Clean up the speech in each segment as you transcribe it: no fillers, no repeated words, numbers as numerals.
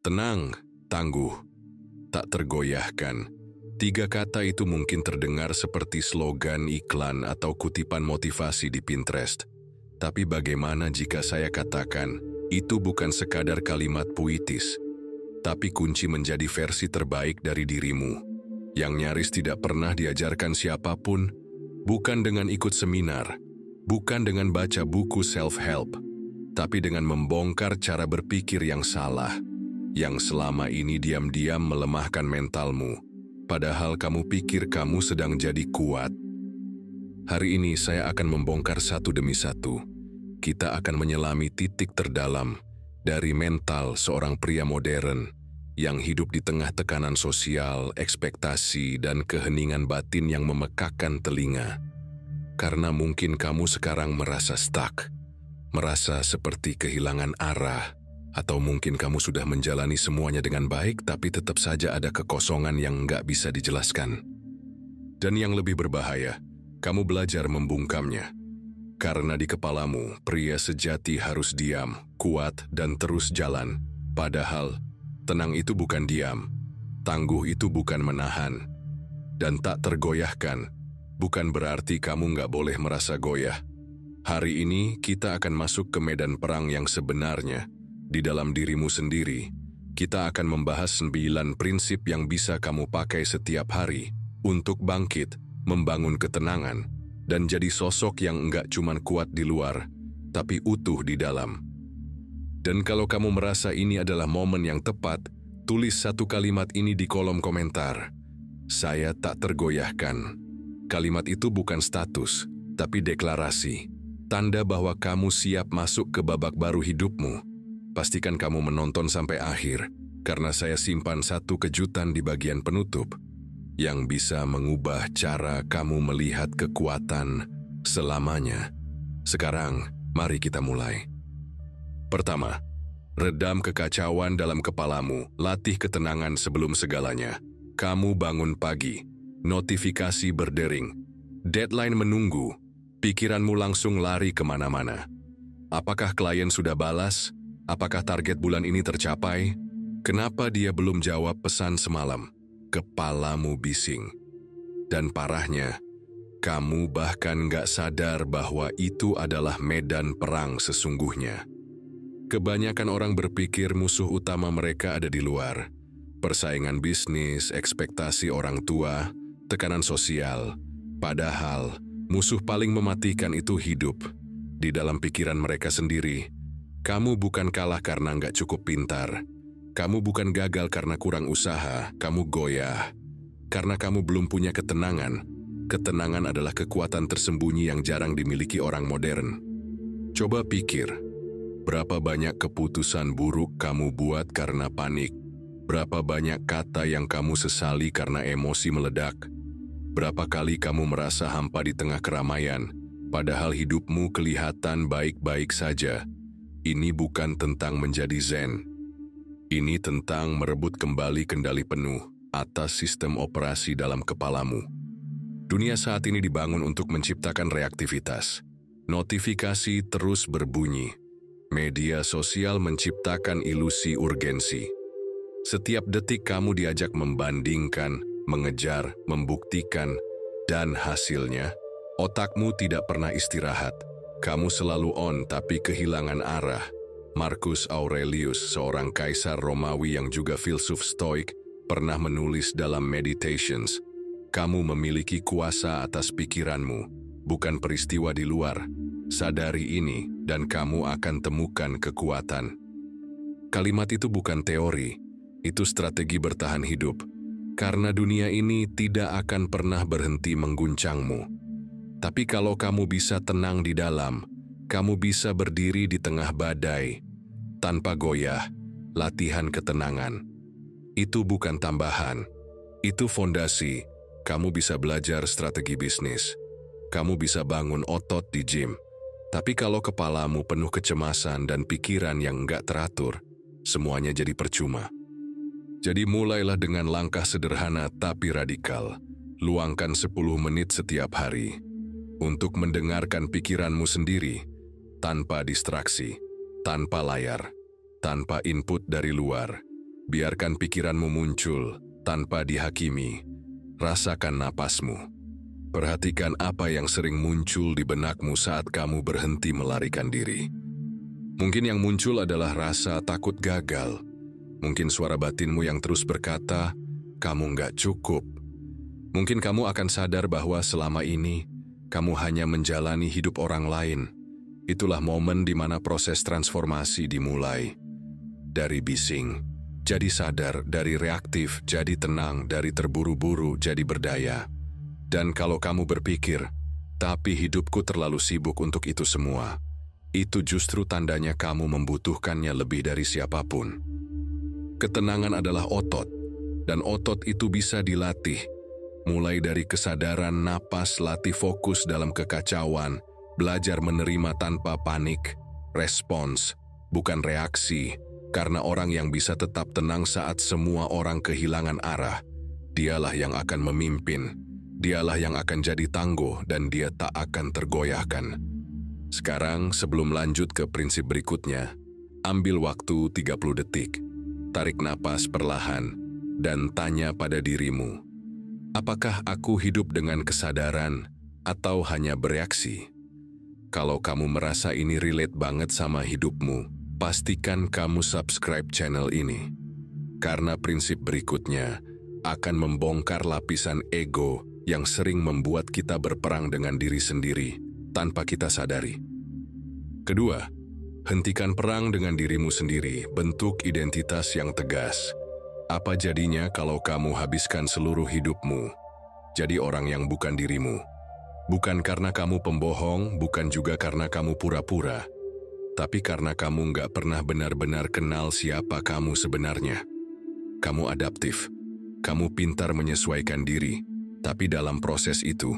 Tenang, tangguh, tak tergoyahkan. 3 kata itu mungkin terdengar seperti slogan iklan atau kutipan motivasi di Pinterest. Tapi bagaimana jika saya katakan, itu bukan sekadar kalimat puitis, tapi kunci menjadi versi terbaik dari dirimu, yang nyaris tidak pernah diajarkan siapapun, bukan dengan ikut seminar, bukan dengan baca buku self-help, tapi dengan membongkar cara berpikir yang salah, yang selama ini diam-diam melemahkan mentalmu. Padahal kamu pikir kamu sedang jadi kuat. Hari ini saya akan membongkar satu demi satu. Kita akan menyelami titik terdalam dari mental seorang pria modern yang hidup di tengah tekanan sosial, ekspektasi, dan keheningan batin yang memekakkan telinga. Karena mungkin kamu sekarang merasa stuck, merasa seperti kehilangan arah, atau mungkin kamu sudah menjalani semuanya dengan baik, tapi tetap saja ada kekosongan yang nggak bisa dijelaskan. Dan yang lebih berbahaya, kamu belajar membungkamnya. Karena di kepalamu, pria sejati harus diam, kuat, dan terus jalan. Padahal, tenang itu bukan diam, tangguh itu bukan menahan, dan tak tergoyahkan bukan berarti kamu nggak boleh merasa goyah. Hari ini, kita akan masuk ke medan perang yang sebenarnya. Di dalam dirimu sendiri, kita akan membahas 9 prinsip yang bisa kamu pakai setiap hari untuk bangkit, membangun ketenangan, dan jadi sosok yang enggak cuman kuat di luar, tapi utuh di dalam. Dan kalau kamu merasa ini adalah momen yang tepat, tulis satu kalimat ini di kolom komentar. Saya tak tergoyahkan. Kalimat itu bukan status, tapi deklarasi. Tanda bahwa kamu siap masuk ke babak baru hidupmu. Pastikan kamu menonton sampai akhir, karena saya simpan satu kejutan di bagian penutup yang bisa mengubah cara kamu melihat kekuatan selamanya. Sekarang, mari kita mulai. Pertama, redam kekacauan dalam kepalamu, latih ketenangan sebelum segalanya. Kamu bangun pagi, notifikasi berdering, deadline menunggu, pikiranmu langsung lari kemana-mana. Apakah klien sudah balas? Apakah target bulan ini tercapai? Kenapa dia belum jawab pesan semalam? Kepalamu bising. Dan parahnya, kamu bahkan gak sadar bahwa itu adalah medan perang sesungguhnya. Kebanyakan orang berpikir musuh utama mereka ada di luar. Persaingan bisnis, ekspektasi orang tua, tekanan sosial. Padahal, musuh paling mematikan itu hidup. Di dalam pikiran mereka sendiri. Kamu bukan kalah karena nggak cukup pintar. Kamu bukan gagal karena kurang usaha. Kamu goyah karena kamu belum punya ketenangan. Ketenangan adalah kekuatan tersembunyi yang jarang dimiliki orang modern. Coba pikir, berapa banyak keputusan buruk kamu buat karena panik? Berapa banyak kata yang kamu sesali karena emosi meledak? Berapa kali kamu merasa hampa di tengah keramaian, padahal hidupmu kelihatan baik-baik saja? Ini bukan tentang menjadi zen. Ini tentang merebut kembali kendali penuh atas sistem operasi dalam kepalamu. Dunia saat ini dibangun untuk menciptakan reaktivitas. Notifikasi terus berbunyi. Media sosial menciptakan ilusi urgensi. Setiap detik kamu diajak membandingkan, mengejar, membuktikan, dan hasilnya, otakmu tidak pernah istirahat. Kamu selalu on tapi kehilangan arah. Marcus Aurelius, seorang kaisar Romawi yang juga filsuf stoik, pernah menulis dalam Meditations, kamu memiliki kuasa atas pikiranmu, bukan peristiwa di luar. Sadari ini dan kamu akan temukan kekuatan. Kalimat itu bukan teori, itu strategi bertahan hidup. Karena dunia ini tidak akan pernah berhenti mengguncangmu. Tapi kalau kamu bisa tenang di dalam, kamu bisa berdiri di tengah badai, tanpa goyah, latihan ketenangan. Itu bukan tambahan, itu fondasi. Kamu bisa belajar strategi bisnis, kamu bisa bangun otot di gym. Tapi kalau kepalamu penuh kecemasan dan pikiran yang enggak teratur, semuanya jadi percuma. Jadi mulailah dengan langkah sederhana tapi radikal. Luangkan 10 menit setiap hari untuk mendengarkan pikiranmu sendiri, tanpa distraksi, tanpa layar, tanpa input dari luar. Biarkan pikiranmu muncul tanpa dihakimi. Rasakan napasmu. Perhatikan apa yang sering muncul di benakmu saat kamu berhenti melarikan diri. Mungkin yang muncul adalah rasa takut gagal. Mungkin suara batinmu yang terus berkata, kamu nggak cukup. Mungkin kamu akan sadar bahwa selama ini, kamu hanya menjalani hidup orang lain. Itulah momen di mana proses transformasi dimulai. Dari bising, jadi sadar, dari reaktif, jadi tenang, dari terburu-buru, jadi berdaya. Dan kalau kamu berpikir, tapi hidupku terlalu sibuk untuk itu semua, itu justru tandanya kamu membutuhkannya lebih dari siapapun. Ketenangan adalah otot, dan otot itu bisa dilatih. Mulai dari kesadaran napas, latih fokus dalam kekacauan, belajar menerima tanpa panik, respons, bukan reaksi. Karena orang yang bisa tetap tenang saat semua orang kehilangan arah, dialah yang akan memimpin, dialah yang akan jadi tangguh dan dia tak akan tergoyahkan. Sekarang sebelum lanjut ke prinsip berikutnya, ambil waktu 30 detik, tarik napas perlahan, dan tanya pada dirimu, apakah aku hidup dengan kesadaran atau hanya bereaksi? Kalau kamu merasa ini relate banget sama hidupmu, pastikan kamu subscribe channel ini. Karena prinsip berikutnya akan membongkar lapisan ego yang sering membuat kita berperang dengan diri sendiri tanpa kita sadari. Kedua, hentikan perang dengan dirimu sendiri, bentuk identitas yang tegas. Apa jadinya kalau kamu habiskan seluruh hidupmu jadi orang yang bukan dirimu? Bukan karena kamu pembohong, bukan juga karena kamu pura-pura, tapi karena kamu nggak pernah benar-benar kenal siapa kamu sebenarnya. Kamu adaptif, kamu pintar menyesuaikan diri, tapi dalam proses itu,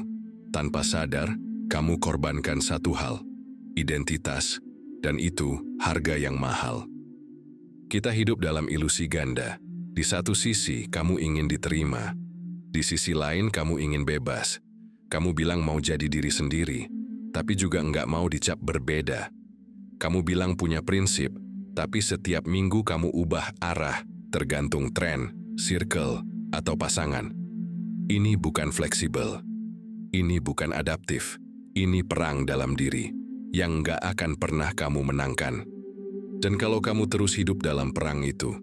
tanpa sadar, kamu korbankan satu hal, identitas, dan itu harga yang mahal. Kita hidup dalam ilusi ganda. Di satu sisi, kamu ingin diterima. Di sisi lain, kamu ingin bebas. Kamu bilang mau jadi diri sendiri, tapi juga nggak mau dicap berbeda. Kamu bilang punya prinsip, tapi setiap minggu kamu ubah arah, tergantung tren, circle, atau pasangan. Ini bukan fleksibel. Ini bukan adaptif. Ini perang dalam diri, yang nggak akan pernah kamu menangkan. Dan kalau kamu terus hidup dalam perang itu,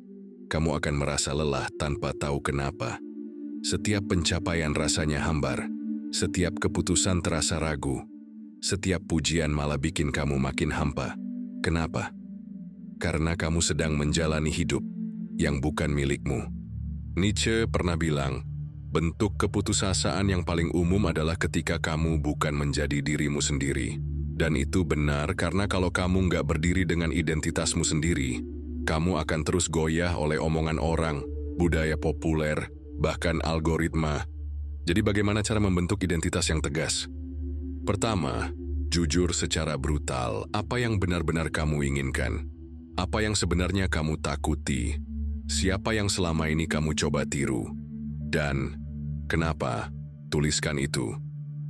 kamu akan merasa lelah tanpa tahu kenapa. Setiap pencapaian rasanya hambar, setiap keputusan terasa ragu, setiap pujian malah bikin kamu makin hampa. Kenapa? Karena kamu sedang menjalani hidup yang bukan milikmu. Nietzsche pernah bilang, bentuk keputusasaan yang paling umum adalah ketika kamu bukan menjadi dirimu sendiri. Dan itu benar karena kalau kamu nggak berdiri dengan identitasmu sendiri, kamu akan terus goyah oleh omongan orang, budaya populer, bahkan algoritma. Jadi bagaimana cara membentuk identitas yang tegas? Pertama, jujur secara brutal apa yang benar-benar kamu inginkan. Apa yang sebenarnya kamu takuti. Siapa yang selama ini kamu coba tiru. Dan kenapa? Tuliskan itu.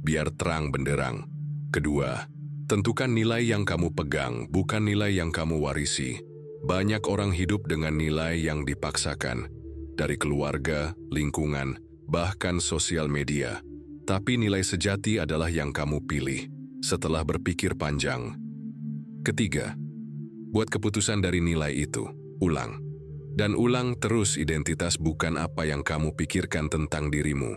Biar terang benderang. Kedua, tentukan nilai yang kamu pegang, bukan nilai yang kamu warisi. Banyak orang hidup dengan nilai yang dipaksakan. Dari keluarga, lingkungan, bahkan sosial media. Tapi nilai sejati adalah yang kamu pilih setelah berpikir panjang. Ketiga, buat keputusan dari nilai itu. Ulang. Dan ulang terus identitas bukan apa yang kamu pikirkan tentang dirimu.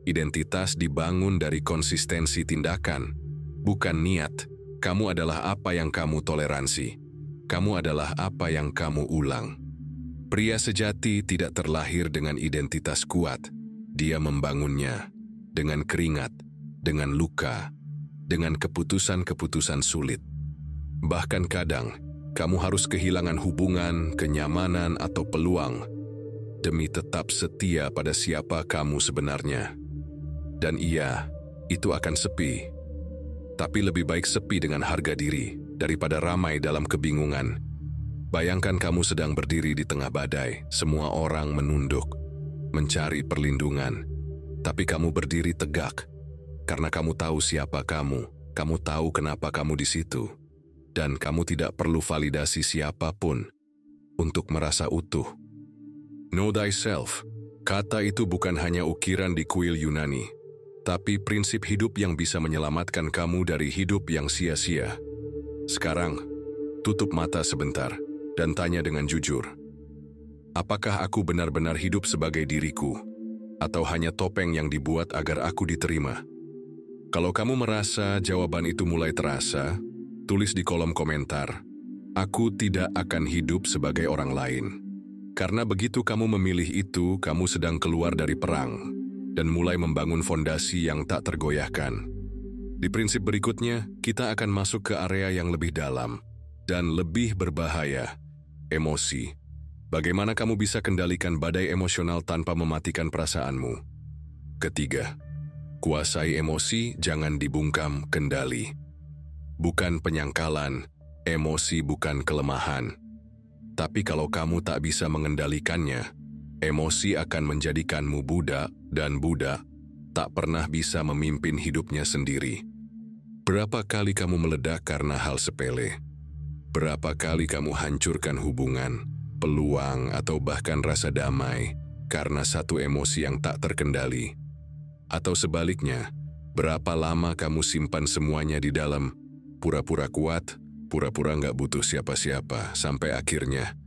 Identitas dibangun dari konsistensi tindakan, bukan niat. Kamu adalah apa yang kamu toleransi. Kamu adalah apa yang kamu ulang. Pria sejati tidak terlahir dengan identitas kuat. Dia membangunnya dengan keringat, dengan luka, dengan keputusan-keputusan sulit. Bahkan kadang, kamu harus kehilangan hubungan, kenyamanan, atau peluang demi tetap setia pada siapa kamu sebenarnya. Dan iya, itu akan sepi. Tapi lebih baik sepi dengan harga diri daripada ramai dalam kebingungan. Bayangkan kamu sedang berdiri di tengah badai, semua orang menunduk, mencari perlindungan. Tapi kamu berdiri tegak, karena kamu tahu siapa kamu tahu kenapa kamu di situ, dan kamu tidak perlu validasi siapapun untuk merasa utuh. Know thyself. Kata itu bukan hanya ukiran di kuil Yunani, tapi prinsip hidup yang bisa menyelamatkan kamu dari hidup yang sia-sia. Sekarang, tutup mata sebentar dan tanya dengan jujur. Apakah aku benar-benar hidup sebagai diriku, atau hanya topeng yang dibuat agar aku diterima? Kalau kamu merasa jawaban itu mulai terasa, tulis di kolom komentar, "Aku tidak akan hidup sebagai orang lain." Karena begitu kamu memilih itu, kamu sedang keluar dari perang dan mulai membangun fondasi yang tak tergoyahkan. Di prinsip berikutnya, kita akan masuk ke area yang lebih dalam dan lebih berbahaya, emosi. Bagaimana kamu bisa kendalikan badai emosional tanpa mematikan perasaanmu? Ketiga, kuasai emosi, jangan dibungkam, kendali. Bukan penyangkalan, emosi bukan kelemahan. Tapi kalau kamu tak bisa mengendalikannya, emosi akan menjadikanmu budak, dan budak tak pernah bisa memimpin hidupnya sendiri. Berapa kali kamu meledak karena hal sepele? Berapa kali kamu hancurkan hubungan, peluang, atau bahkan rasa damai karena satu emosi yang tak terkendali? Atau sebaliknya, berapa lama kamu simpan semuanya di dalam, pura-pura kuat, pura-pura nggak butuh siapa-siapa, sampai akhirnya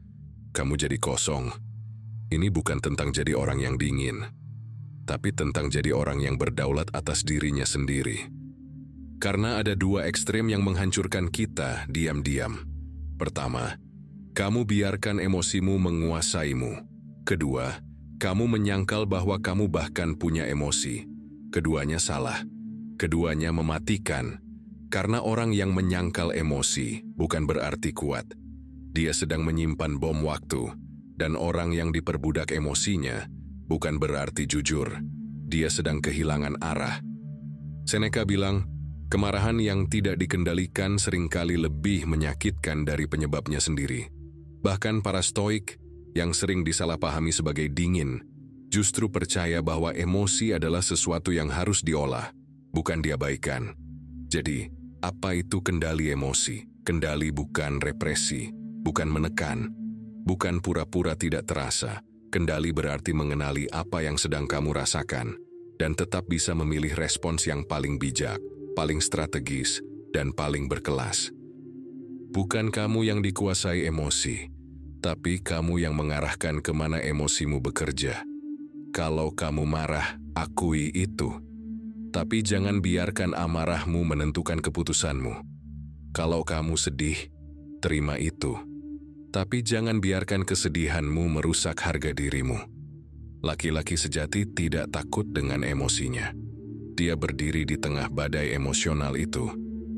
kamu jadi kosong. Ini bukan tentang jadi orang yang dingin, tapi tentang jadi orang yang berdaulat atas dirinya sendiri. Karena ada dua ekstrem yang menghancurkan kita diam-diam. Pertama, kamu biarkan emosimu menguasaimu. Kedua, kamu menyangkal bahwa kamu bahkan punya emosi. Keduanya salah. Keduanya mematikan. Karena orang yang menyangkal emosi bukan berarti kuat. Dia sedang menyimpan bom waktu. Dan orang yang diperbudak emosinya bukan berarti jujur. Dia sedang kehilangan arah. Seneca bilang, kemarahan yang tidak dikendalikan seringkali lebih menyakitkan dari penyebabnya sendiri. Bahkan para stoik yang sering disalahpahami sebagai dingin, justru percaya bahwa emosi adalah sesuatu yang harus diolah, bukan diabaikan. Jadi, apa itu kendali emosi? Kendali bukan represi, bukan menekan, bukan pura-pura tidak terasa. Kendali berarti mengenali apa yang sedang kamu rasakan, dan tetap bisa memilih respons yang paling bijak, paling strategis, dan paling berkelas. Bukan kamu yang dikuasai emosi, tapi kamu yang mengarahkan kemana emosimu bekerja. Kalau kamu marah, akui itu. Tapi jangan biarkan amarahmu menentukan keputusanmu. Kalau kamu sedih, terima itu. Tapi jangan biarkan kesedihanmu merusak harga dirimu. Laki-laki sejati tidak takut dengan emosinya. Dia berdiri di tengah badai emosional itu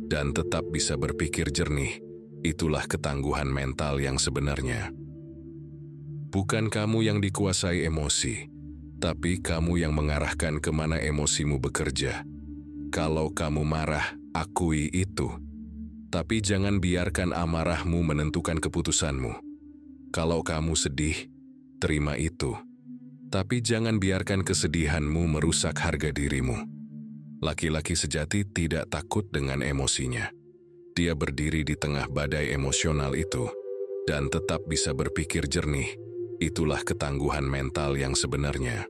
dan tetap bisa berpikir jernih. Itulah ketangguhan mental yang sebenarnya. Bukan kamu yang dikuasai emosi, tapi kamu yang mengarahkan kemana emosimu bekerja. Kalau kamu marah, akui itu. Tapi jangan biarkan amarahmu menentukan keputusanmu. Kalau kamu sedih, terima itu. Tapi jangan biarkan kesedihanmu merusak harga dirimu. Laki-laki sejati tidak takut dengan emosinya. Dia berdiri di tengah badai emosional itu dan tetap bisa berpikir jernih. Itulah ketangguhan mental yang sebenarnya.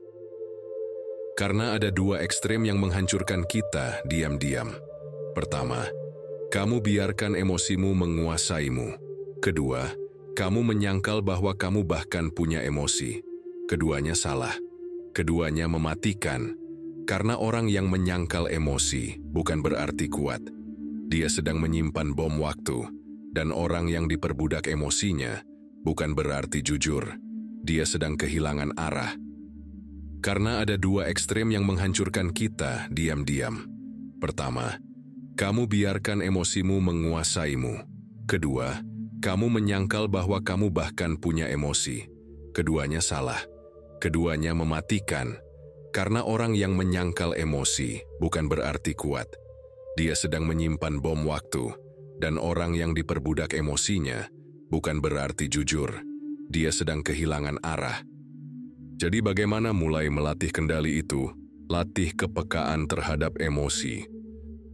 Karena ada dua ekstrem yang menghancurkan kita diam-diam. Pertama, kamu biarkan emosimu menguasaimu. Kedua, kamu menyangkal bahwa kamu bahkan punya emosi. Keduanya salah. Keduanya mematikan. Karena orang yang menyangkal emosi bukan berarti kuat. Dia sedang menyimpan bom waktu. Dan orang yang diperbudak emosinya bukan berarti jujur. Dia sedang kehilangan arah. Karena ada dua ekstrem yang menghancurkan kita diam-diam. Pertama, kamu biarkan emosimu menguasaimu. Kedua, kamu menyangkal bahwa kamu bahkan punya emosi. Keduanya salah. Keduanya mematikan. Karena orang yang menyangkal emosi bukan berarti kuat. Dia sedang menyimpan bom waktu. Dan orang yang diperbudak emosinya bukan berarti jujur. Dia sedang kehilangan arah. Jadi bagaimana mulai melatih kendali itu? Latih kepekaan terhadap emosi.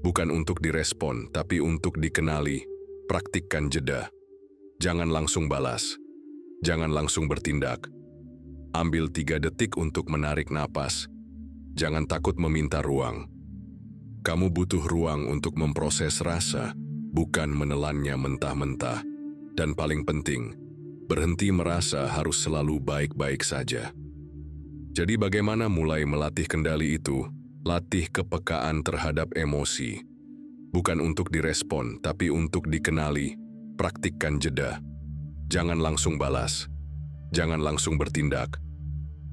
Bukan untuk direspon, tapi untuk dikenali. Praktikkan jeda. Jangan langsung balas. Jangan langsung bertindak. Ambil 3 detik untuk menarik napas. Jangan takut meminta ruang. Kamu butuh ruang untuk memproses rasa, bukan menelannya mentah-mentah. Dan paling penting, berhenti merasa harus selalu baik-baik saja. Jadi bagaimana mulai melatih kendali itu? Latih kepekaan terhadap emosi. Bukan untuk direspon, tapi untuk dikenali. Praktikkan jeda. Jangan langsung balas. Jangan langsung bertindak.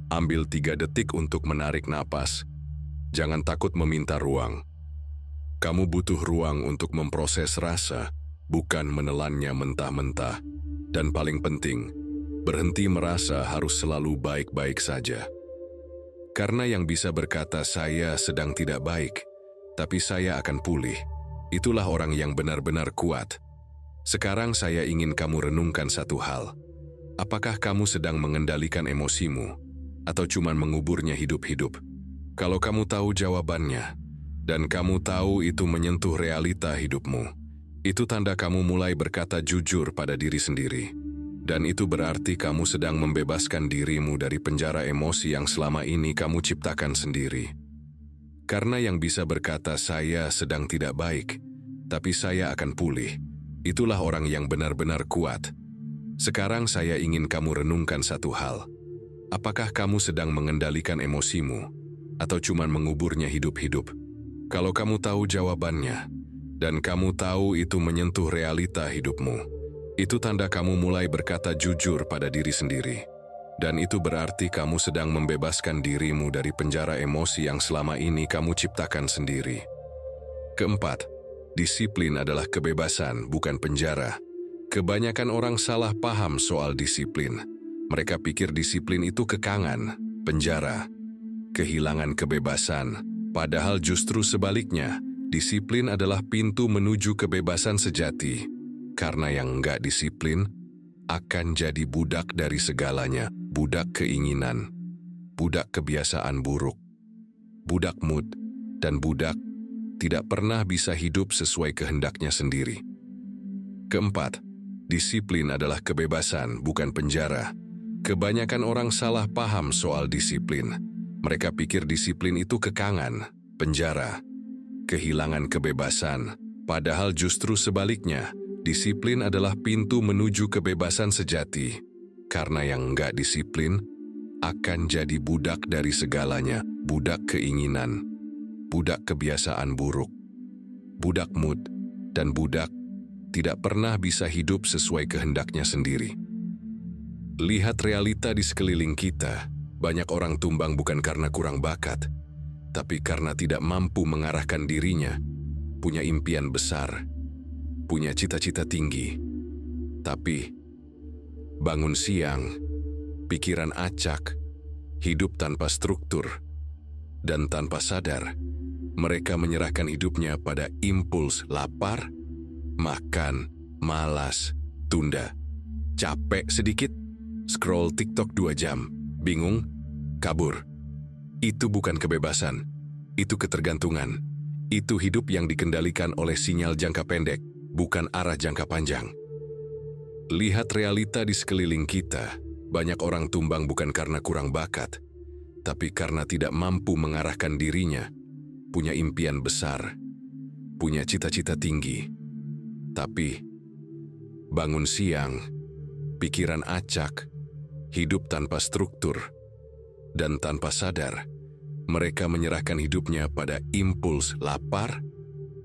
Ambil 3 detik untuk menarik napas. Jangan takut meminta ruang. Kamu butuh ruang untuk memproses rasa, bukan menelannya mentah-mentah. Dan paling penting, berhenti merasa harus selalu baik-baik saja. Karena yang bisa berkata saya sedang tidak baik, tapi saya akan pulih, itulah orang yang benar-benar kuat. Sekarang saya ingin kamu renungkan satu hal. Apakah kamu sedang mengendalikan emosimu, atau cuma menguburnya hidup-hidup? Kalau kamu tahu jawabannya, dan kamu tahu itu menyentuh realita hidupmu, itu tanda kamu mulai berkata jujur pada diri sendiri. Dan itu berarti kamu sedang membebaskan dirimu dari penjara emosi yang selama ini kamu ciptakan sendiri. Karena yang bisa berkata saya sedang tidak baik, tapi saya akan pulih, itulah orang yang benar-benar kuat. Sekarang saya ingin kamu renungkan satu hal. Apakah kamu sedang mengendalikan emosimu, atau cuma menguburnya hidup-hidup? Kalau kamu tahu jawabannya, dan kamu tahu itu menyentuh realita hidupmu, itu tanda kamu mulai berkata jujur pada diri sendiri. Dan itu berarti kamu sedang membebaskan dirimu dari penjara emosi yang selama ini kamu ciptakan sendiri. Keempat, disiplin adalah kebebasan, bukan penjara. Kebanyakan orang salah paham soal disiplin. Mereka pikir disiplin itu kekangan, penjara, kehilangan kebebasan. Padahal justru sebaliknya, disiplin adalah pintu menuju kebebasan sejati. Karena yang enggak disiplin akan jadi budak dari segalanya, budak keinginan, budak kebiasaan buruk, budak mood, dan budak tidak pernah bisa hidup sesuai kehendaknya sendiri. Keempat, disiplin adalah kebebasan, bukan penjara. Kebanyakan orang salah paham soal disiplin. Mereka pikir disiplin itu kekangan, penjara, kehilangan kebebasan. Padahal justru sebaliknya, disiplin adalah pintu menuju kebebasan sejati. Karena yang enggak disiplin akan jadi budak dari segalanya, budak keinginan, budak kebiasaan buruk, budak mood, dan budak tidak pernah bisa hidup sesuai kehendaknya sendiri. Lihat realita di sekeliling kita. Banyak orang tumbang bukan karena kurang bakat, tapi karena tidak mampu mengarahkan dirinya. Punya impian besar, punya cita-cita tinggi, tapi bangun siang, pikiran acak, hidup tanpa struktur, dan tanpa sadar, mereka menyerahkan hidupnya pada impuls lapar, makan, malas, tunda, capek sedikit, scroll TikTok 2 jam, bingung, kabur. Itu bukan kebebasan, itu ketergantungan. Itu hidup yang dikendalikan oleh sinyal jangka pendek, bukan arah jangka panjang. Lihat realita di sekeliling kita. Banyak orang tumbang bukan karena kurang bakat, tapi karena tidak mampu mengarahkan dirinya. Punya impian besar, punya cita-cita tinggi, tapi bangun siang, pikiran acak, hidup tanpa struktur, dan tanpa sadar, mereka menyerahkan hidupnya pada impuls lapar,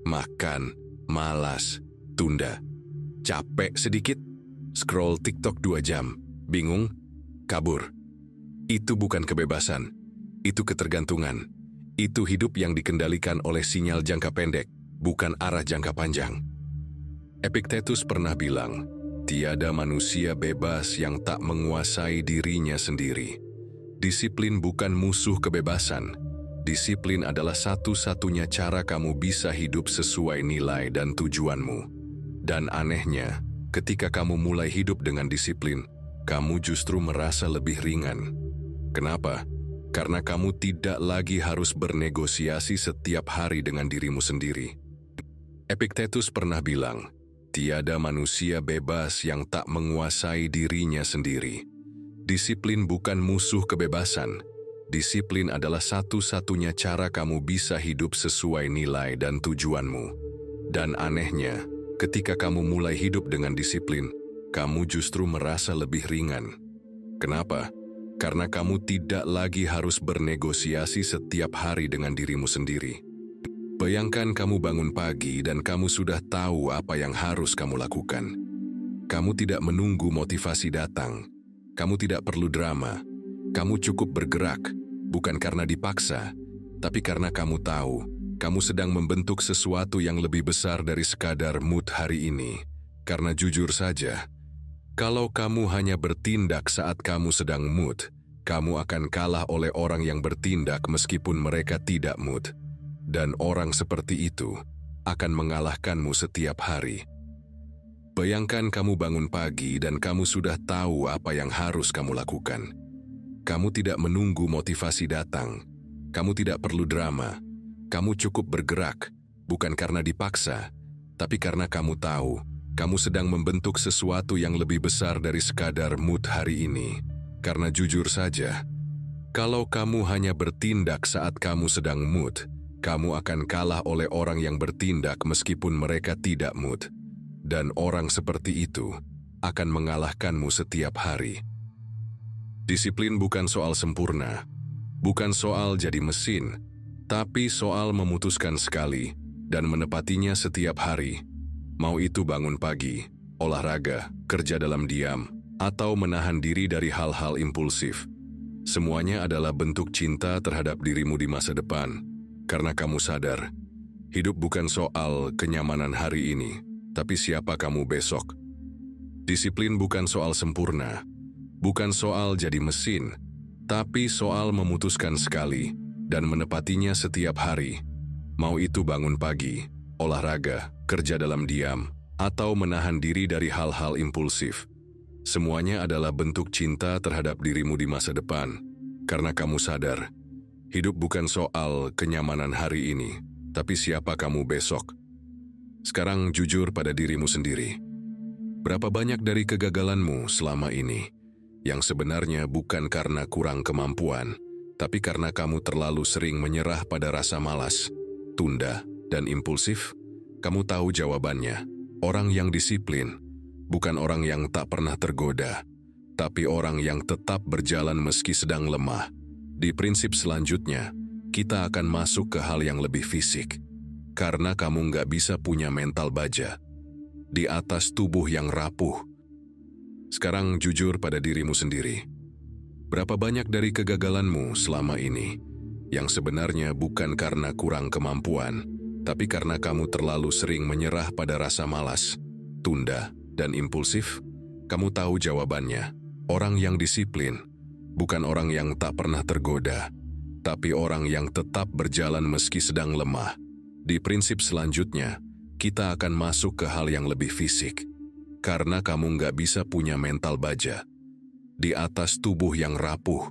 makan, malas, tunda, capek sedikit, scroll TikTok 2 jam, bingung, kabur. Itu bukan kebebasan, itu ketergantungan. Itu hidup yang dikendalikan oleh sinyal jangka pendek, bukan arah jangka panjang. Epictetus pernah bilang, tiada manusia bebas yang tak menguasai dirinya sendiri. Disiplin bukan musuh kebebasan. Disiplin adalah satu-satunya cara kamu bisa hidup sesuai nilai dan tujuanmu. Dan anehnya, ketika kamu mulai hidup dengan disiplin, kamu justru merasa lebih ringan. Kenapa? Karena kamu tidak lagi harus bernegosiasi setiap hari dengan dirimu sendiri. Epictetus pernah bilang, tiada manusia bebas yang tak menguasai dirinya sendiri. Disiplin bukan musuh kebebasan. Disiplin adalah satu-satunya cara kamu bisa hidup sesuai nilai dan tujuanmu. Dan anehnya, ketika kamu mulai hidup dengan disiplin, kamu justru merasa lebih ringan. Kenapa? Karena kamu tidak lagi harus bernegosiasi setiap hari dengan dirimu sendiri. Bayangkan kamu bangun pagi dan kamu sudah tahu apa yang harus kamu lakukan. Kamu tidak menunggu motivasi datang. Kamu tidak perlu drama. Kamu cukup bergerak, bukan karena dipaksa, tapi karena kamu tahu, kamu sedang membentuk sesuatu yang lebih besar dari sekadar mood hari ini. Karena jujur saja, kalau kamu hanya bertindak saat kamu sedang mood, kamu akan kalah oleh orang yang bertindak meskipun mereka tidak mood. Dan orang seperti itu akan mengalahkanmu setiap hari. Bayangkan kamu bangun pagi dan kamu sudah tahu apa yang harus kamu lakukan. Kamu tidak menunggu motivasi datang. Kamu tidak perlu drama. Kamu cukup bergerak, bukan karena dipaksa, tapi karena kamu tahu, kamu sedang membentuk sesuatu yang lebih besar dari sekadar mood hari ini. Karena jujur saja, kalau kamu hanya bertindak saat kamu sedang mood, kamu akan kalah oleh orang yang bertindak meskipun mereka tidak mood. Dan orang seperti itu akan mengalahkanmu setiap hari. Disiplin bukan soal sempurna, bukan soal jadi mesin, tapi soal memutuskan sekali dan menepatinya setiap hari. Mau itu bangun pagi, olahraga, kerja dalam diam, atau menahan diri dari hal-hal impulsif. Semuanya adalah bentuk cinta terhadap dirimu di masa depan. Karena kamu sadar, hidup bukan soal kenyamanan hari ini, tapi siapa kamu besok. Disiplin bukan soal sempurna, bukan soal jadi mesin, tapi soal memutuskan sekali dan menepatinya setiap hari. Mau itu bangun pagi, olahraga, kerja dalam diam, atau menahan diri dari hal-hal impulsif. Semuanya adalah bentuk cinta terhadap dirimu di masa depan. Karena kamu sadar, hidup bukan soal kenyamanan hari ini, tapi siapa kamu besok. Sekarang jujur pada dirimu sendiri. Berapa banyak dari kegagalanmu selama ini yang sebenarnya bukan karena kurang kemampuan, tapi karena kamu terlalu sering menyerah pada rasa malas, tunda, dan impulsif? Kamu tahu jawabannya. Orang yang disiplin bukan orang yang tak pernah tergoda, tapi orang yang tetap berjalan meski sedang lemah. Di prinsip selanjutnya, kita akan masuk ke hal yang lebih fisik. Karena kamu nggak bisa punya mental baja di atas tubuh yang rapuh. Sekarang jujur pada dirimu sendiri. Berapa banyak dari kegagalanmu selama ini yang sebenarnya bukan karena kurang kemampuan, tapi karena kamu terlalu sering menyerah pada rasa malas, tunda, dan impulsif? Kamu tahu jawabannya. Orang yang disiplin bukan orang yang tak pernah tergoda, tapi orang yang tetap berjalan meski sedang lemah. Di prinsip selanjutnya, kita akan masuk ke hal yang lebih fisik. Karena kamu nggak bisa punya mental baja di atas tubuh yang rapuh.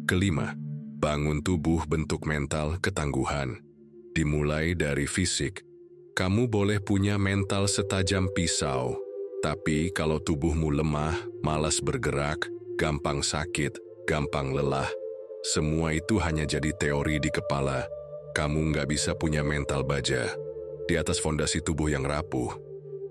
Kelima, bangun tubuh bentuk mental ketangguhan. Dimulai dari fisik. Kamu boleh punya mental setajam pisau, tapi kalau tubuhmu lemah, malas bergerak, gampang sakit, gampang lelah, semua itu hanya jadi teori di kepala. Kamu nggak bisa punya mental baja di atas fondasi tubuh yang rapuh.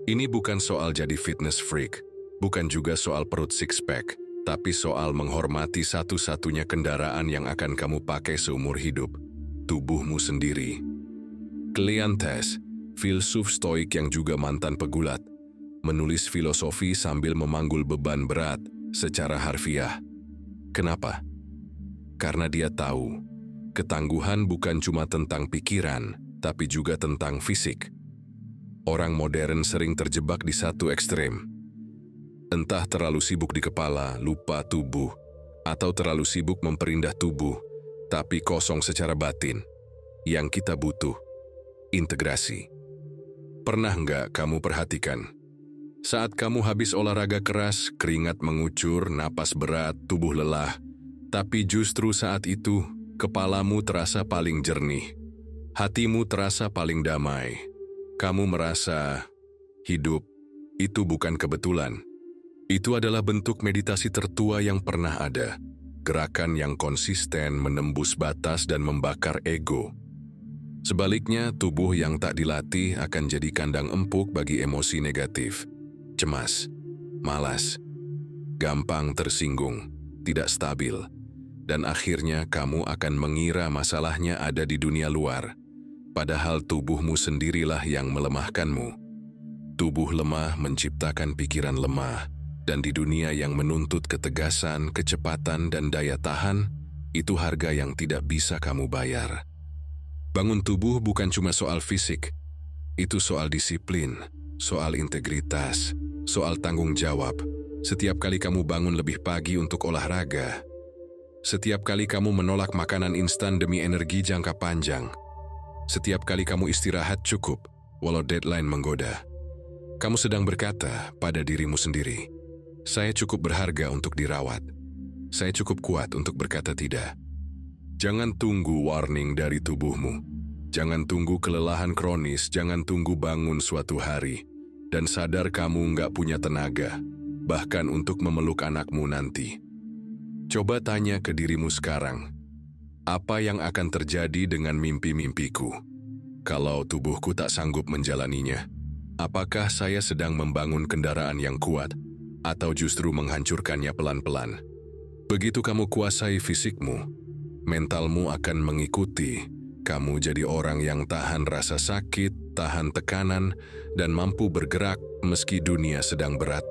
Ini bukan soal jadi fitness freak, bukan juga soal perut six-pack, tapi soal menghormati satu-satunya kendaraan yang akan kamu pakai seumur hidup, tubuhmu sendiri. Kleanthus, filsuf stoik yang juga mantan pegulat, menulis filosofi sambil memanggul beban berat secara harfiah. Kenapa? Karena dia tahu, ketangguhan bukan cuma tentang pikiran, tapi juga tentang fisik. Orang modern sering terjebak di satu ekstrem. Entah terlalu sibuk di kepala, lupa tubuh, atau terlalu sibuk memperindah tubuh, tapi kosong secara batin. Yang kita butuh, integrasi. Pernah nggak kamu perhatikan? Saat kamu habis olahraga keras, keringat mengucur, napas berat, tubuh lelah, tapi justru saat itu, kepalamu terasa paling jernih, hatimu terasa paling damai. Kamu merasa hidup itu bukan kebetulan, Itu adalah bentuk meditasi tertua yang pernah ada. Gerakan yang konsisten menembus batas dan membakar ego. Sebaliknya, tubuh yang tak dilatih akan jadi kandang empuk bagi emosi negatif. Cemas, malas, gampang tersinggung, tidak stabil. Dan akhirnya kamu akan mengira masalahnya ada di dunia luar. Padahal tubuhmu sendirilah yang melemahkanmu. Tubuh lemah menciptakan pikiran lemah. Dan di dunia yang menuntut ketegasan, kecepatan, dan daya tahan, itu harga yang tidak bisa kamu bayar. Bangun tubuh bukan cuma soal fisik. Itu soal disiplin, soal integritas, soal tanggung jawab. Setiap kali kamu bangun lebih pagi untuk olahraga, setiap kali kamu menolak makanan instan demi energi jangka panjang, setiap kali kamu istirahat cukup, walau deadline menggoda, kamu sedang berkata pada dirimu sendiri, saya cukup berharga untuk dirawat. Saya cukup kuat untuk berkata tidak. Jangan tunggu warning dari tubuhmu. Jangan tunggu kelelahan kronis, jangan tunggu bangun suatu hari dan sadar kamu nggak punya tenaga, bahkan untuk memeluk anakmu nanti. Coba tanya ke dirimu sekarang, apa yang akan terjadi dengan mimpi-mimpiku? Kalau tubuhku tak sanggup menjalaninya, apakah saya sedang membangun kendaraan yang kuat atau justru menghancurkannya pelan-pelan? Begitu kamu kuasai fisikmu, mentalmu akan mengikuti. Kamu jadi orang yang tahan rasa sakit, tahan tekanan, dan mampu bergerak meski dunia sedang berat.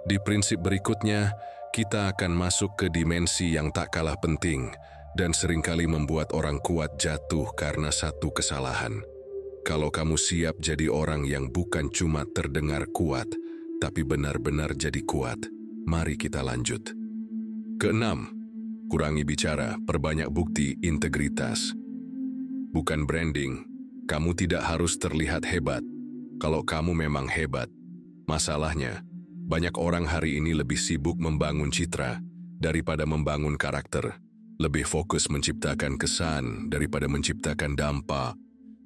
Di prinsip berikutnya, kita akan masuk ke dimensi yang tak kalah penting dan seringkali membuat orang kuat jatuh karena satu kesalahan. Kalau kamu siap jadi orang yang bukan cuma terdengar kuat, tapi benar-benar jadi kuat, mari kita lanjut. Keenam, kurangi bicara, perbanyak bukti, integritas. Bukan branding, kamu tidak harus terlihat hebat. Kalau kamu memang hebat, masalahnya, banyak orang hari ini lebih sibuk membangun citra daripada membangun karakter, lebih fokus menciptakan kesan daripada menciptakan dampak.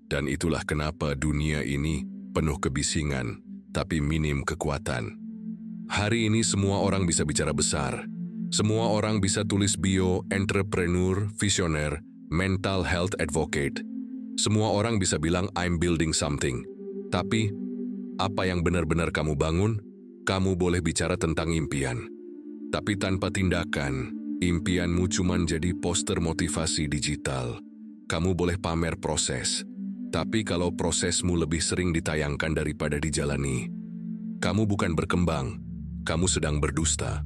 Dan itulah kenapa dunia ini penuh kebisingan, tapi minim kekuatan. Hari ini semua orang bisa bicara besar. Semua orang bisa tulis bio, entrepreneur, visioner, mental health advocate. Semua orang bisa bilang I'm building something. Tapi, apa yang benar-benar kamu bangun? Kamu boleh bicara tentang impian. Tapi tanpa tindakan, impianmu cuma jadi poster motivasi digital. Kamu boleh pamer proses. Tapi kalau prosesmu lebih sering ditayangkan daripada dijalani, kamu bukan berkembang, kamu sedang berdusta.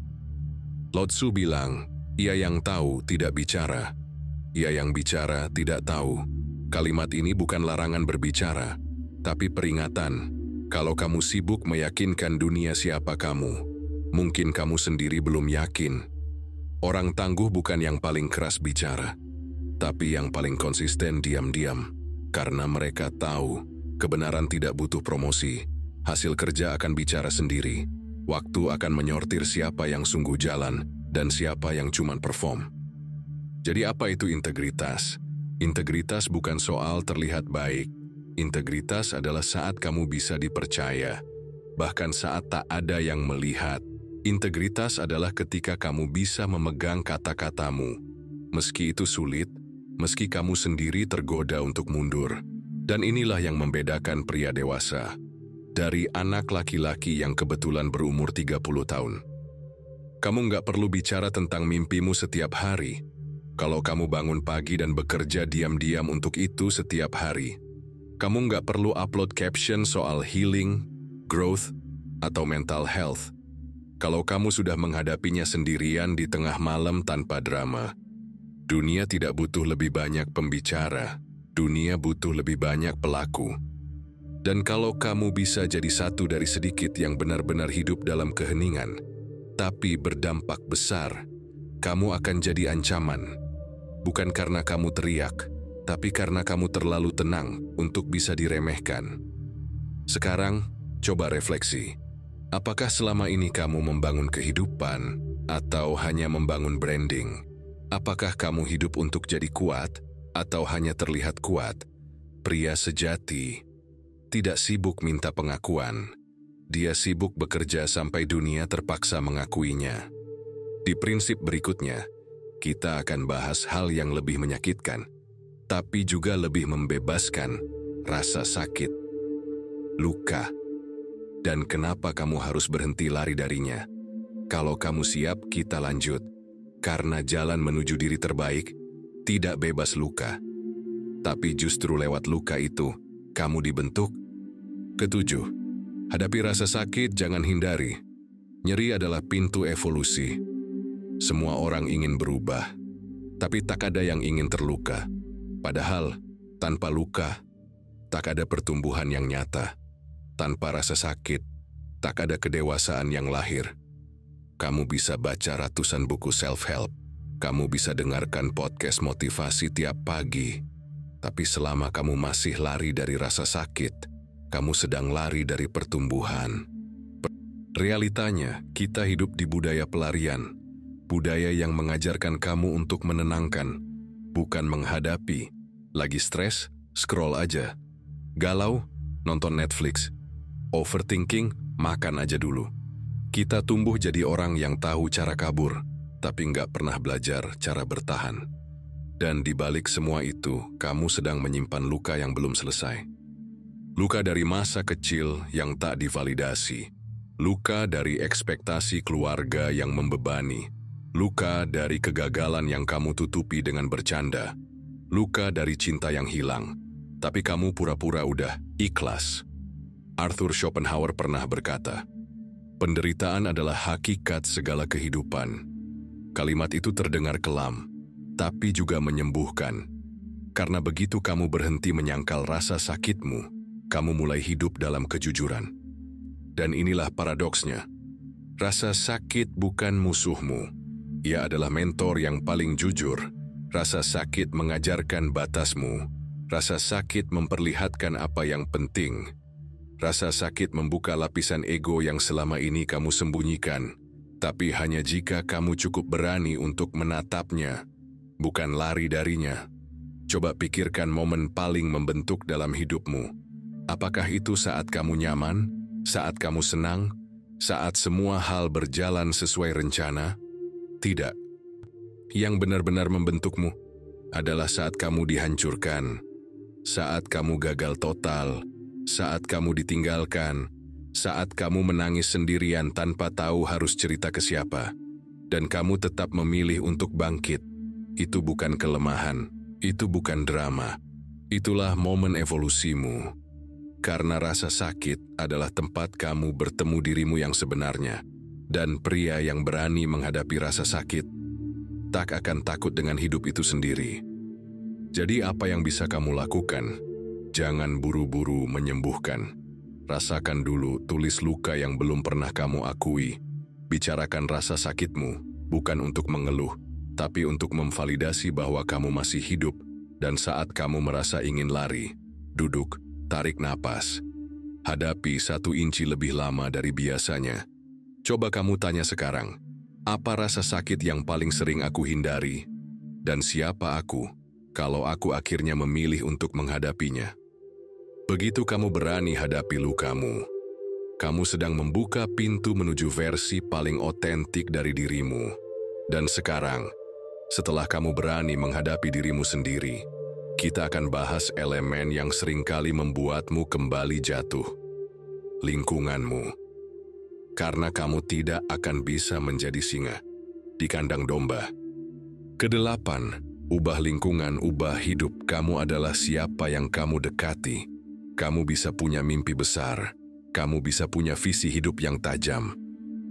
Lao Tzu bilang, ia yang tahu tidak bicara, ia yang bicara tidak tahu. Kalimat ini bukan larangan berbicara, tapi peringatan. Kalau kamu sibuk meyakinkan dunia siapa kamu, mungkin kamu sendiri belum yakin. Orang tangguh bukan yang paling keras bicara, tapi yang paling konsisten diam-diam. Karena mereka tahu, kebenaran tidak butuh promosi. Hasil kerja akan bicara sendiri. Waktu akan menyortir siapa yang sungguh jalan dan siapa yang cuma perform. Jadi apa itu integritas? Integritas bukan soal terlihat baik. Integritas adalah saat kamu bisa dipercaya, bahkan saat tak ada yang melihat. Integritas adalah ketika kamu bisa memegang kata-katamu, meski itu sulit, meski kamu sendiri tergoda untuk mundur. Dan inilah yang membedakan pria dewasa dari anak laki-laki yang kebetulan berumur 30 tahun. Kamu nggak perlu bicara tentang mimpimu setiap hari. Kalau kamu bangun pagi dan bekerja diam-diam untuk itu setiap hari, kamu nggak perlu upload caption soal healing, growth, atau mental health. Kalau kamu sudah menghadapinya sendirian di tengah malam tanpa drama, dunia tidak butuh lebih banyak pembicara, dunia butuh lebih banyak pelaku. Dan kalau kamu bisa jadi satu dari sedikit yang benar-benar hidup dalam keheningan, tapi berdampak besar, kamu akan jadi ancaman. Bukan karena kamu teriak, tapi karena kamu terlalu tenang untuk bisa diremehkan. Sekarang, coba refleksi. Apakah selama ini kamu membangun kehidupan atau hanya membangun branding? Apakah kamu hidup untuk jadi kuat atau hanya terlihat kuat? Pria sejati tidak sibuk minta pengakuan. Dia sibuk bekerja sampai dunia terpaksa mengakuinya. Di prinsip berikutnya, kita akan bahas hal yang lebih menyakitkan, tapi juga lebih membebaskan, rasa sakit, luka, dan kenapa kamu harus berhenti lari darinya. Kalau kamu siap, kita lanjut. Karena jalan menuju diri terbaik, tidak bebas luka. Tapi justru lewat luka itu, kamu dibentuk. Ketujuh, hadapi rasa sakit, jangan hindari. Nyeri adalah pintu evolusi. Semua orang ingin berubah, tapi tak ada yang ingin terluka. Padahal, tanpa luka, tak ada pertumbuhan yang nyata. Tanpa rasa sakit, tak ada kedewasaan yang lahir. Kamu bisa baca ratusan buku self-help. Kamu bisa dengarkan podcast motivasi tiap pagi. Tapi selama kamu masih lari dari rasa sakit, kamu sedang lari dari pertumbuhan. Realitanya, kita hidup di budaya pelarian. Budaya yang mengajarkan kamu untuk menenangkan, bukan menghadapi. Lagi stres, scroll aja. Galau, nonton Netflix. Overthinking, makan aja dulu. Kita tumbuh jadi orang yang tahu cara kabur, tapi nggak pernah belajar cara bertahan. Dan di balik semua itu, kamu sedang menyimpan luka yang belum selesai. Luka dari masa kecil yang tak divalidasi. Luka dari ekspektasi keluarga yang membebani. Luka dari kegagalan yang kamu tutupi dengan bercanda. Luka dari cinta yang hilang, tapi kamu pura-pura udah ikhlas. Arthur Schopenhauer pernah berkata, penderitaan adalah hakikat segala kehidupan. Kalimat itu terdengar kelam, tapi juga menyembuhkan. Karena begitu kamu berhenti menyangkal rasa sakitmu, kamu mulai hidup dalam kejujuran. Dan inilah paradoksnya. Rasa sakit bukan musuhmu. Ia adalah mentor yang paling jujur. Rasa sakit mengajarkan batasmu. Rasa sakit memperlihatkan apa yang penting. Rasa sakit membuka lapisan ego yang selama ini kamu sembunyikan. Tapi hanya jika kamu cukup berani untuk menatapnya, bukan lari darinya. Coba pikirkan momen paling membentuk dalam hidupmu. Apakah itu saat kamu nyaman? Saat kamu senang? Saat semua hal berjalan sesuai rencana? Tidak. Yang benar-benar membentukmu adalah saat kamu dihancurkan, saat kamu gagal total, saat kamu ditinggalkan, saat kamu menangis sendirian tanpa tahu harus cerita ke siapa, dan kamu tetap memilih untuk bangkit. Itu bukan kelemahan, itu bukan drama. Itulah momen evolusimu. Karena rasa sakit adalah tempat kamu bertemu dirimu yang sebenarnya. Dan pria yang berani menghadapi rasa sakit tak akan takut dengan hidup itu sendiri. Jadi apa yang bisa kamu lakukan? Jangan buru-buru menyembuhkan. Rasakan dulu, tulis luka yang belum pernah kamu akui. Bicarakan rasa sakitmu, bukan untuk mengeluh, tapi untuk memvalidasi bahwa kamu masih hidup. Dan saat kamu merasa ingin lari, duduk, tarik napas. Hadapi 1 inci lebih lama dari biasanya. Coba kamu tanya sekarang, apa rasa sakit yang paling sering aku hindari? Dan siapa aku, kalau aku akhirnya memilih untuk menghadapinya? Begitu kamu berani hadapi lukamu, kamu sedang membuka pintu menuju versi paling otentik dari dirimu. Dan sekarang, setelah kamu berani menghadapi dirimu sendiri, kita akan bahas elemen yang seringkali membuatmu kembali jatuh. Lingkunganmu. Karena kamu tidak akan bisa menjadi singa di kandang domba. Kedelapan, ubah lingkungan, ubah hidup. Kamu adalah siapa yang kamu dekati. Kamu bisa punya mimpi besar. Kamu bisa punya visi hidup yang tajam.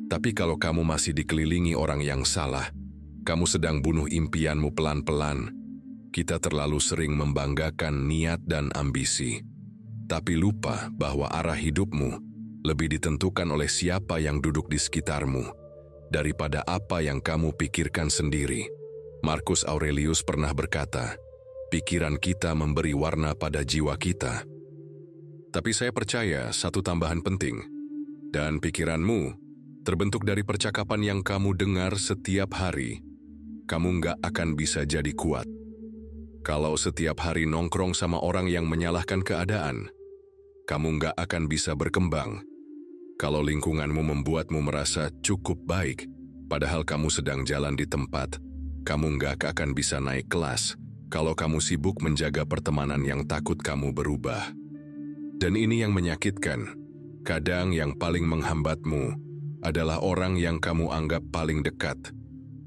Tapi kalau kamu masih dikelilingi orang yang salah, kamu sedang bunuh impianmu pelan-pelan. Kita terlalu sering membanggakan niat dan ambisi. Tapi lupa bahwa arah hidupmu lebih ditentukan oleh siapa yang duduk di sekitarmu daripada apa yang kamu pikirkan sendiri. Marcus Aurelius pernah berkata, pikiran kita memberi warna pada jiwa kita. Tapi saya percaya satu tambahan penting, dan pikiranmu terbentuk dari percakapan yang kamu dengar setiap hari. Kamu nggak akan bisa jadi kuat kalau setiap hari nongkrong sama orang yang menyalahkan keadaan. Kamu nggak akan bisa berkembang Kalau lingkunganmu membuatmu merasa cukup baik, padahal kamu sedang jalan di tempat, kamu nggak akan bisa naik kelas kalau kamu sibuk menjaga pertemanan yang takut kamu berubah. Dan ini yang menyakitkan. Kadang yang paling menghambatmu adalah orang yang kamu anggap paling dekat.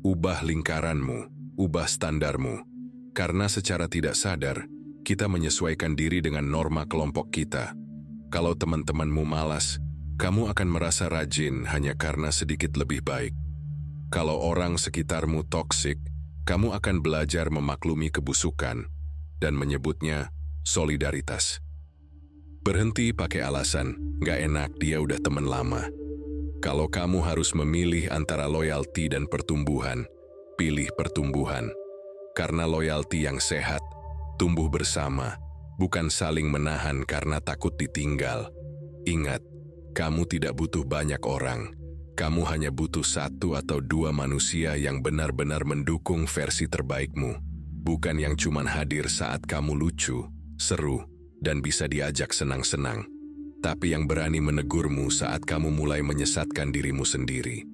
Ubah lingkaranmu, ubah standarmu. Karena secara tidak sadar, kita menyesuaikan diri dengan norma kelompok kita. Kalau teman-temanmu malas, kamu akan merasa rajin hanya karena sedikit lebih baik. Kalau orang sekitarmu toksik, kamu akan belajar memaklumi kebusukan dan menyebutnya solidaritas. Berhenti pakai alasan, gak enak dia udah teman lama. Kalau kamu harus memilih antara loyalty dan pertumbuhan, pilih pertumbuhan. Karena loyalty yang sehat, tumbuh bersama, bukan saling menahan karena takut ditinggal. Ingat, kamu tidak butuh banyak orang. Kamu hanya butuh 1 atau 2 manusia yang benar-benar mendukung versi terbaikmu. Bukan yang cuma hadir saat kamu lucu, seru, dan bisa diajak senang-senang. Tapi yang berani menegurmu saat kamu mulai menyesatkan dirimu sendiri.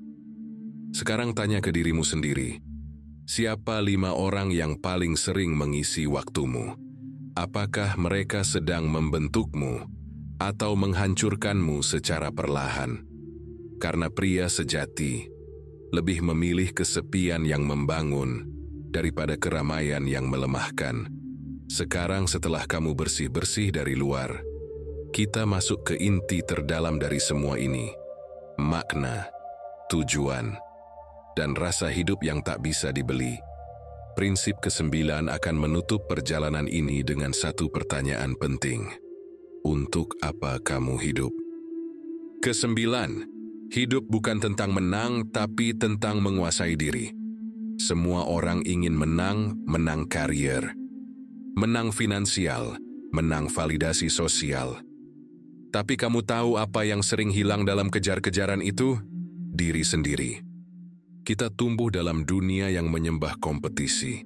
Sekarang tanya ke dirimu sendiri, siapa 5 orang yang paling sering mengisi waktumu? Apakah mereka sedang membentukmu atau menghancurkanmu secara perlahan? Karena pria sejati lebih memilih kesepian yang membangun daripada keramaian yang melemahkan. Sekarang setelah kamu bersih-bersih dari luar, kita masuk ke inti terdalam dari semua ini. Makna, tujuan, dan rasa hidup yang tak bisa dibeli. Prinsip ke-9 akan menutup perjalanan ini dengan satu pertanyaan penting. Untuk apa kamu hidup? Ke-9, hidup bukan tentang menang, tapi tentang menguasai diri. Semua orang ingin menang, menang karier, menang finansial, menang validasi sosial. Tapi kamu tahu apa yang sering hilang dalam kejar-kejaran itu? Diri sendiri. Kita tumbuh dalam dunia yang menyembah kompetisi.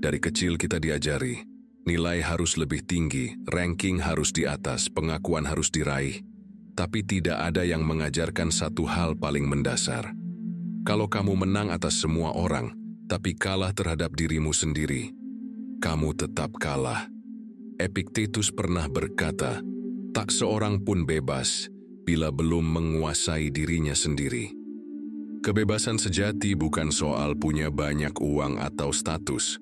Dari kecil kita diajari, nilai harus lebih tinggi, ranking harus di atas, pengakuan harus diraih. Tapi tidak ada yang mengajarkan satu hal paling mendasar. Kalau kamu menang atas semua orang, tapi kalah terhadap dirimu sendiri, kamu tetap kalah. Epictetus pernah berkata, tak seorang pun bebas bila belum menguasai dirinya sendiri. Kebebasan sejati bukan soal punya banyak uang atau status,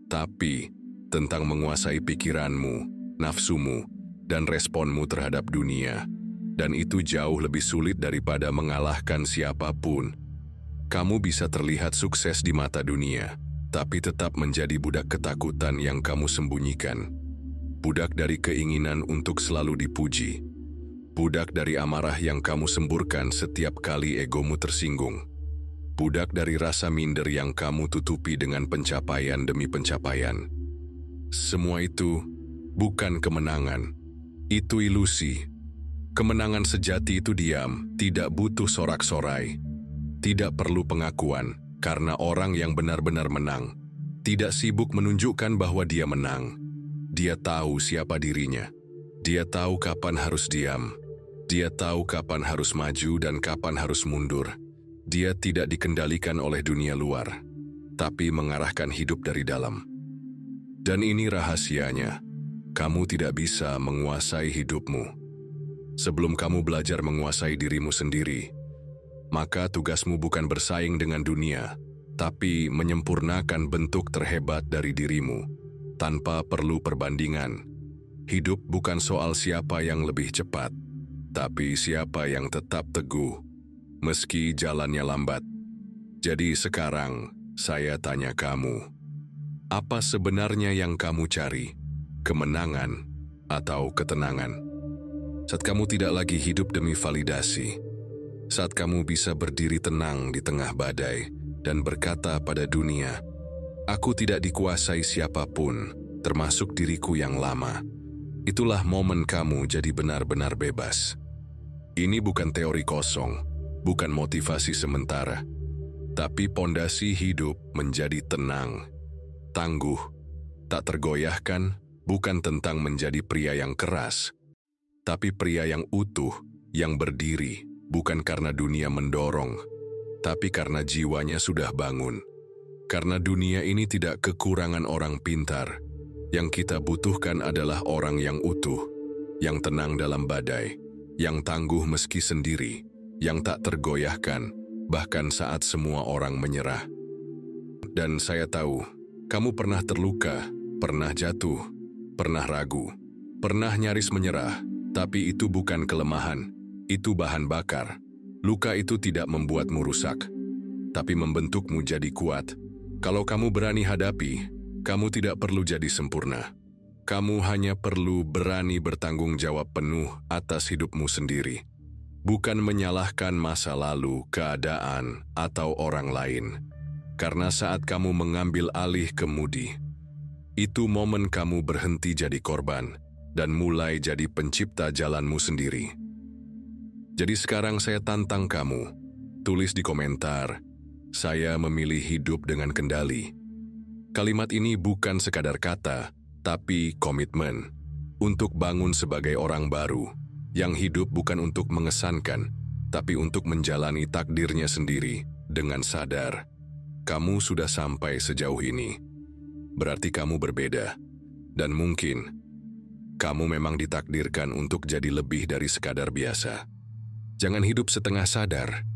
tapi tentang menguasai pikiranmu, nafsumu, dan responmu terhadap dunia. Dan itu jauh lebih sulit daripada mengalahkan siapapun. Kamu bisa terlihat sukses di mata dunia, tapi tetap menjadi budak ketakutan yang kamu sembunyikan. Budak dari keinginan untuk selalu dipuji. Budak dari amarah yang kamu semburkan setiap kali egomu tersinggung. Budak dari rasa minder yang kamu tutupi dengan pencapaian demi pencapaian. Semua itu bukan kemenangan, itu ilusi. Kemenangan sejati itu diam, tidak butuh sorak-sorai. Tidak perlu pengakuan, karena orang yang benar-benar menang tidak sibuk menunjukkan bahwa dia menang. Dia tahu siapa dirinya. Dia tahu kapan harus diam. Dia tahu kapan harus maju dan kapan harus mundur. Dia tidak dikendalikan oleh dunia luar, tapi mengarahkan hidup dari dalam. Dan ini rahasianya, kamu tidak bisa menguasai hidupmu sebelum kamu belajar menguasai dirimu sendiri. Maka tugasmu bukan bersaing dengan dunia, tapi menyempurnakan bentuk terhebat dari dirimu, tanpa perlu perbandingan. Hidup bukan soal siapa yang lebih cepat, tapi siapa yang tetap teguh, meski jalannya lambat. Jadi sekarang, saya tanya kamu, apa sebenarnya yang kamu cari? Kemenangan atau ketenangan? Saat kamu tidak lagi hidup demi validasi, saat kamu bisa berdiri tenang di tengah badai dan berkata pada dunia, aku tidak dikuasai siapapun, termasuk diriku yang lama. Itulah momen kamu jadi benar-benar bebas. Ini bukan teori kosong, bukan motivasi sementara, tapi pondasi hidup menjadi tenang, tangguh, tak tergoyahkan, bukan tentang menjadi pria yang keras, tapi pria yang utuh, yang berdiri, bukan karena dunia mendorong, tapi karena jiwanya sudah bangun. Karena dunia ini tidak kekurangan orang pintar, yang kita butuhkan adalah orang yang utuh, yang tenang dalam badai, yang tangguh meski sendiri, yang tak tergoyahkan, bahkan saat semua orang menyerah. Dan saya tahu, kamu pernah terluka, pernah jatuh, pernah ragu, pernah nyaris menyerah, tapi itu bukan kelemahan, itu bahan bakar. Luka itu tidak membuatmu rusak, tapi membentukmu jadi kuat. Kalau kamu berani hadapi, kamu tidak perlu jadi sempurna. Kamu hanya perlu berani bertanggung jawab penuh atas hidupmu sendiri. Bukan menyalahkan masa lalu, keadaan, atau orang lain. Karena saat kamu mengambil alih kemudi, itu momen kamu berhenti jadi korban dan mulai jadi pencipta jalanmu sendiri. Jadi sekarang saya tantang kamu, tulis di komentar, "Saya memilih hidup dengan kendali." Kalimat ini bukan sekadar kata, tapi komitmen untuk bangun sebagai orang baru, yang hidup bukan untuk mengesankan, tapi untuk menjalani takdirnya sendiri dengan sadar. Kamu sudah sampai sejauh ini, berarti kamu berbeda, dan mungkin kamu memang ditakdirkan untuk jadi lebih dari sekadar biasa. Jangan hidup setengah sadar,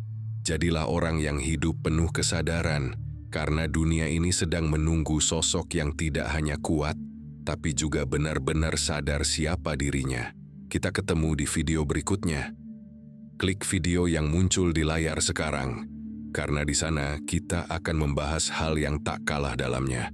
jadilah orang yang hidup penuh kesadaran, karena dunia ini sedang menunggu sosok yang tidak hanya kuat, tapi juga benar-benar sadar siapa dirinya. Kita ketemu di video berikutnya. Klik video yang muncul di layar sekarang, karena di sana kita akan membahas hal yang tak kalah dalamnya.